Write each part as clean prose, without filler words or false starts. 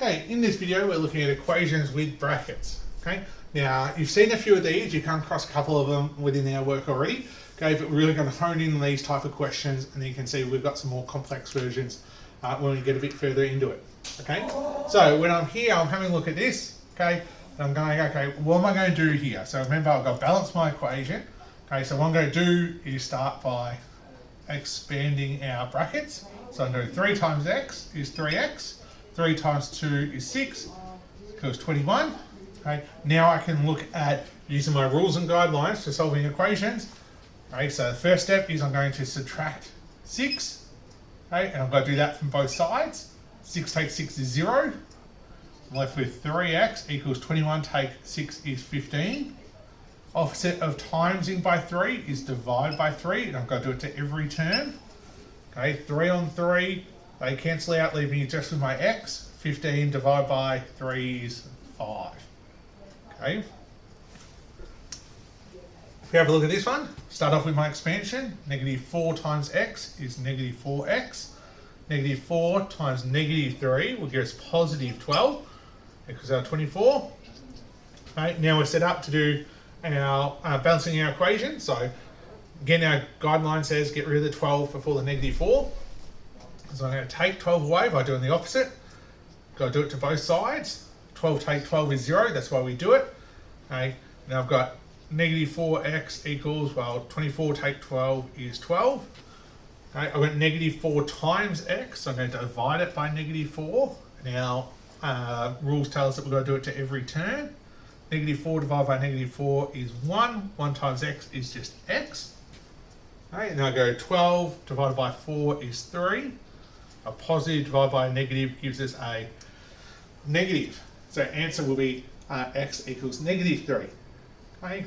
Okay, in this video we're looking at equations with brackets. Okay, now you've seen a few of these, you've come across a couple of them within our work already. Okay, but we're really going to hone in on these type of questions, and you can see we've got some more complex versions when we get a bit further into it. Okay, so when I'm here, I'm having a look at this. Okay, and I'm going, okay, what am I going to do here? So remember, I've got to balance my equation. Okay, so what I'm going to do is start by expanding our brackets. So I'm going to do 3 times x is 3x. 3 times 2 is 6, equals 21. Okay, now I can look at using my rules and guidelines for solving equations. Okay, so the first step is I'm going to subtract 6. Okay, and I've got to do that from both sides. 6 take 6 is 0. I'm left with 3x equals 21 take 6 is 15. Opposite of timesing by 3 is divide by 3, and I've got to do it to every term. Okay, 3 on 3, they cancel out, leaving me just with my x. 15 divided by 3 is 5. Okay. If we have a look at this one, start off with my expansion. Negative 4 times x is negative 4x. Negative 4 times negative 3 will give us positive 12, equals our 24. Okay, now we're set up to do our balancing our equation. So again, our guideline says get rid of the 12 before the negative 4. So I'm going to take 12 away by doing the opposite. Got to do it to both sides. 12 take 12 is 0, that's why we do it. Okay, now I've got negative 4x equals, well, 24 take 12 is 12. Okay, I've got negative 4 times x, so I'm going to divide it by negative 4. Now, rules tell us that we've got to do it to every term. Negative 4 divided by negative 4 is 1. 1 times x is just x. Okay, and then I go 12 divided by 4 is 3. A positive divided by a negative gives us a negative. So answer will be x equals negative 3. Okay.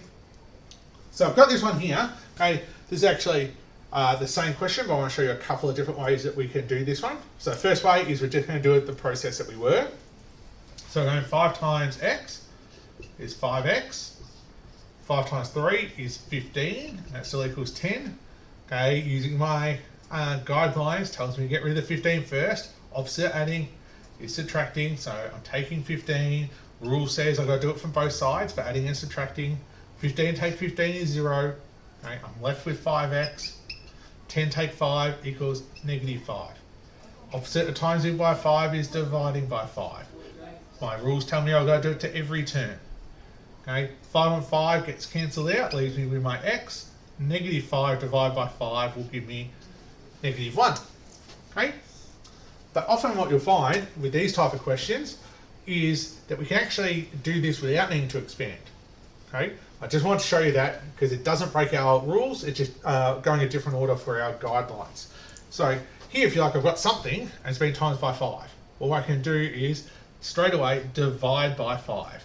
So I've got this one here. Okay, this is actually the same question, but I want to show you a couple of different ways that we can do this one. So the first way is we're just going to do it the process that we were. So I'm going 5 times x is 5x. 5 times 3 is 15. That still equals 10. Okay, using my guidelines tells me to get rid of the 15 first. Opposite adding is subtracting, so I'm taking 15. Rule says I've got to do it from both sides for adding and subtracting. 15 take 15 is 0. Okay, I'm left with 5x. 10 take 5 equals negative 5. Opposite of timesing by 5 is dividing by 5. My rules tell me I've got to do it to every term. Okay, 5 on 5 gets cancelled out, leaves me with my x. Negative 5 divided by 5 will give me negative 1. Okay? But often what you'll find with these type of questions is that we can actually do this without needing to expand. Okay? I just want to show you that because it doesn't break our rules, it's just going a different order for our guidelines. So here, if you like, I've got something and it's been times by 5. Well, what I can do is straight away divide by 5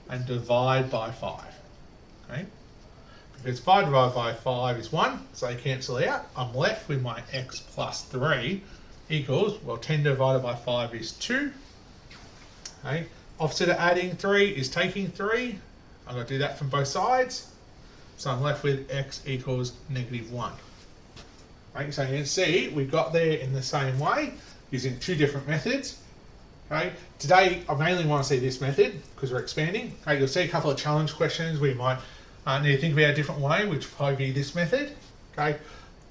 and divide by 5. Okay? Because 5 divided by 5 is 1, so they cancel out. I'm left with my x plus 3 equals, well, 10 divided by 5 is 2. Okay. Opposite of adding 3 is taking 3. I'm going to do that from both sides. So I'm left with x equals negative 1. Okay, so you can see we got there in the same way using 2 different methods. Okay. Today, I mainly want to see this method because we're expanding. Okay, you'll see a couple of challenge questions where you might need to think about a different way, which will probably be this method. Okay,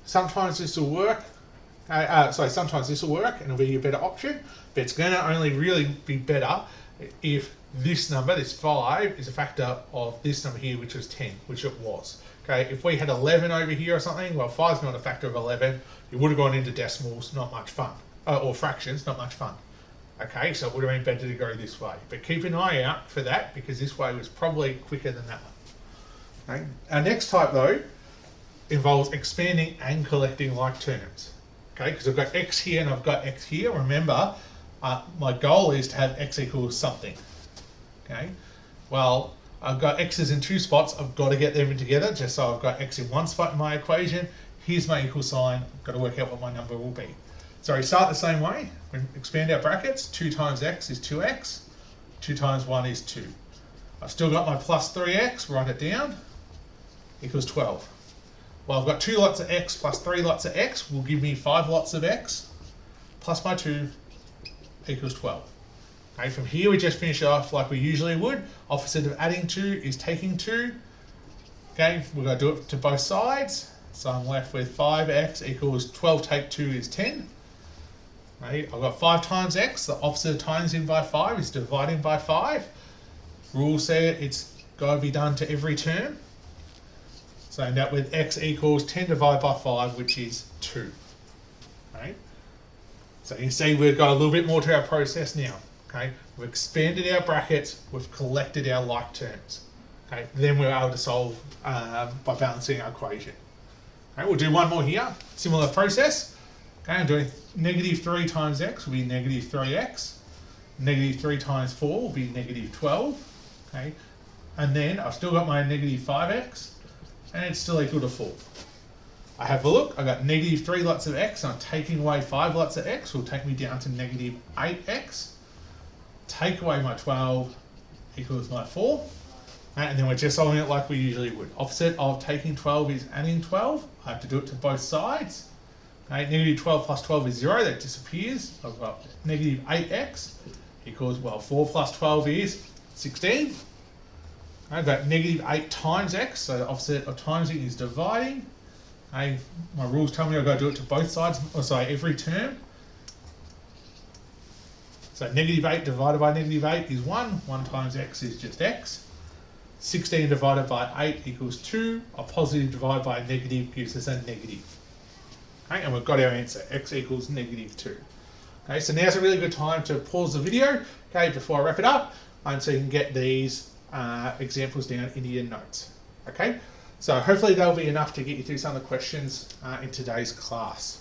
sometimes this will work. Sometimes this will work and it'll be a better option, but it's going to only really be better if this number, this 5, is a factor of this number here, which was 10, which it was. Okay, if we had 11 over here or something, well, 5 is not a factor of 11. It would have gone into decimals, not much fun, or fractions, not much fun. Okay, so it would have been better to go this way, but keep an eye out for that because this way was probably quicker than that one. Okay. Our next type though involves expanding and collecting like terms. Okay, because I've got x here and I've got x here. Remember, my goal is to have x equals something. Okay, well, I've got x's in 2 spots. I've got to get them together just so I've got x in 1 spot in my equation. Here's my equal sign. I've got to work out what my number will be. So we start the same way. We expand our brackets. 2 times x is 2x. 2 times 1 is 2. I've still got my plus 3x. Write it down. Equals 12. Well, I've got 2 lots of x plus 3 lots of x will give me 5 lots of x plus my 2 equals 12. Okay, from here we just finish it off like we usually would. Opposite of adding 2 is taking 2. Okay, we're going to do it to both sides. So I'm left with 5x equals 12 take 2 is 10. Right, I've got 5 times x, the opposite of times in by 5 is dividing by 5. Rules say it's got to be done to every term. So I end up with x equals 10 divided by 5, which is 2. Right? So you can see we've got a little bit more to our process now. Okay, we've expanded our brackets, we've collected our like terms. Okay, then we're able to solve by balancing our equation. Okay, we'll do one more here, similar process. Okay, I'm doing negative 3 times x will be negative 3x. Negative 3 times 4 will be negative 12. Okay, and then I've still got my negative 5x, and it's still equal to 4. I have a look, I've got negative 3 lots of x, and I'm taking away 5 lots of x, will take me down to negative 8x. Take away my 12 equals my 4. And then we're just solving it like we usually would. Opposite of taking 12 is adding 12. I have to do it to both sides. Okay, negative 12 plus 12 is 0, that disappears. I've got negative 8x equals, well, 4 plus 12 is 16. I've got negative 8 times x, so the opposite of timesing is dividing. Okay, my rules tell me I've got to do it to both sides, or sorry, every term. So negative 8 divided by negative 8 is 1. 1 times x is just x. 16 divided by 8 equals 2. A positive divided by a negative gives us a negative. Okay, and we've got our answer, x equals negative 2. Okay, so now's a really good time to pause the video, okay, before I wrap it up, and so you can get these examples down into your notes. Okay, so hopefully that'll be enough to get you through some of the questions in today's class.